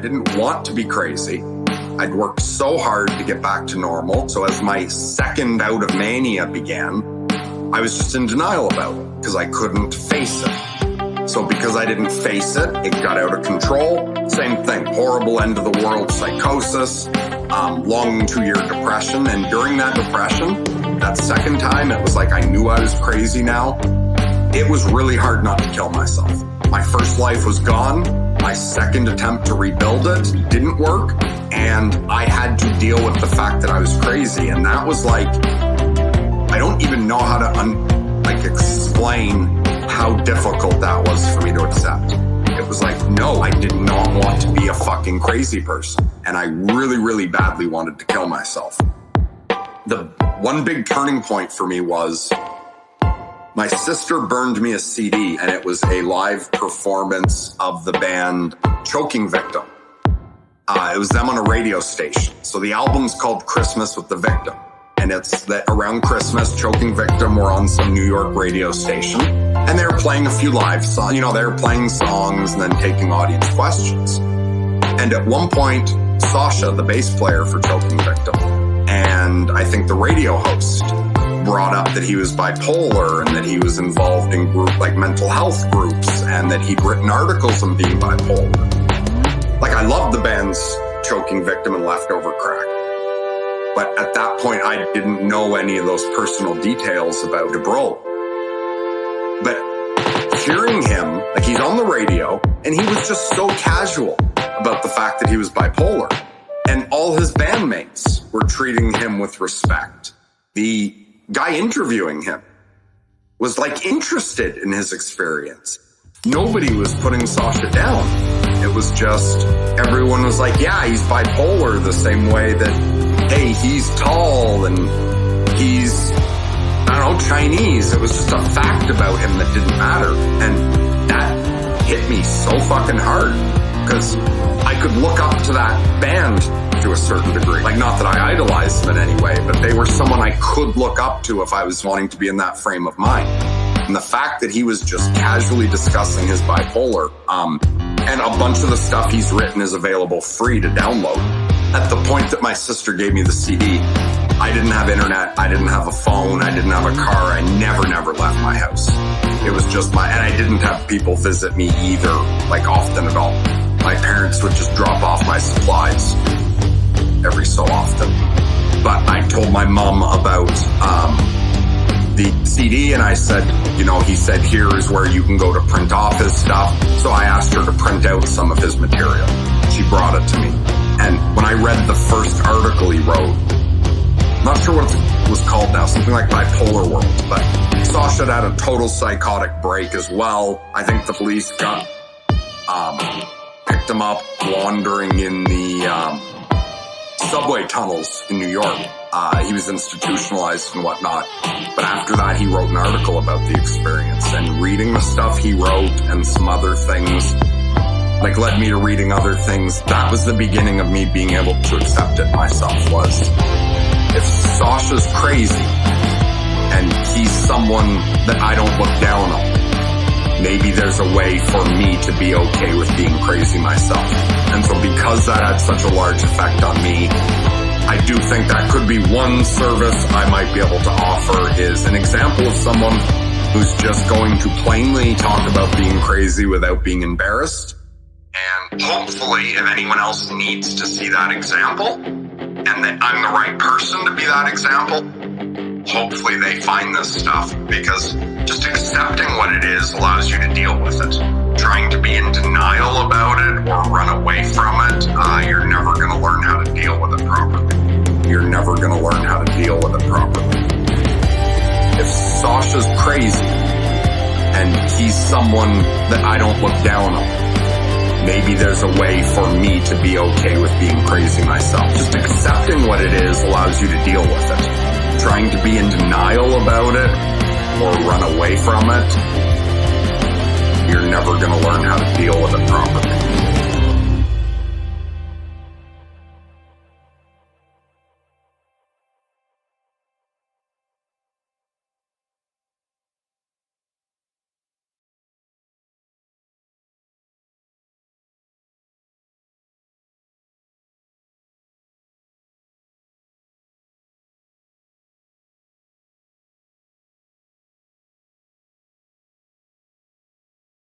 didn't want to be crazy. I'd worked so hard to get back to normal. So as my second bout of mania began, I was just in denial about it because I couldn't face it. So because I didn't face it, it got out of control. Same thing, horrible end of the world psychosis, long 2-year depression. And during that depression, that second time, it was like I knew I was crazy now. It was really hard not to kill myself. My first life was gone. My second attempt to rebuild it didn't work. And I had to deal with the fact that I was crazy. And that was like, I don't even know how to explain how difficult that was for me to accept. It was like, no, I did not want to be a fucking crazy person. And I really, really badly wanted to kill myself. The one big turning point for me was my sister burned me a CD, and it was a live performance of the band Choking Victim. It was them on a radio station. So the album's called Christmas with the Victim. And it's that around Christmas, Choking Victim were on some New York radio station. And they were playing a few live songs. You know, they were playing songs and then taking audience questions. And at one point, Sascha, the bass player for Choking Victim, and I think the radio host brought up that he was bipolar and that he was involved in mental health groups and that he'd written articles on being bipolar. Like, I loved the band's Choking Victim and Leftover Crack. But at that point, I didn't know any of those personal details about DeBrol. But hearing him, like, he's on the radio, and he was just so casual about the fact that he was bipolar. And all his bandmates were treating him with respect. The guy interviewing him was, like, interested in his experience. Nobody was putting Sascha down. It was just, everyone was like, yeah, he's bipolar the same way that, hey, he's tall and he's, I don't know, Chinese. It was just a fact about him that didn't matter. And that hit me so fucking hard because I could look up to that band to a certain degree. Like, not that I idolized them in any way, but they were someone I could look up to if I was wanting to be in that frame of mind. And the fact that he was just casually discussing his bipolar, and a bunch of the stuff he's written is available free to download. At the point that my sister gave me the CD, I didn't have internet, I didn't have a phone, I didn't have a car, I never left my house. It was just and I didn't have people visit me either, like, often at all. My parents would just drop off my supplies every so often. But I told my mom about the CD, and I said, you know, he said, here is where you can go to print off his stuff. So I asked her to print out some of his material. She brought it to me. And when I read the first article he wrote, not sure what it was called now, something like Bipolar World, but Sascha had a total psychotic break as well. I think the police picked him up wandering in the subway tunnels in New York. He was institutionalized and whatnot. But after that, he wrote an article about the experience, and reading the stuff he wrote and some other things, like, led me to reading other things. That was the beginning of me being able to accept it myself. Was, if Sascha's crazy and he's someone that I don't look down on, maybe there's a way for me to be okay with being crazy myself. And so because that had such a large effect on me, I do think that could be one service I might be able to offer, is an example of someone who's just going to plainly talk about being crazy without being embarrassed. And hopefully, if anyone else needs to see that example, and that I'm the right person to be that example, hopefully they find this stuff, because just accepting what it is allows you to deal with it. Trying to be in denial about it or run away from it, you're never going to learn how to deal with it properly. You're never going to learn how to deal with it properly. If Sascha's crazy and he's someone that I don't look down on, maybe there's a way for me to be okay with being crazy myself. Just accepting what it is allows you to deal with it. Trying to be in denial about it or run away from it, you're never going to learn how to deal with it properly.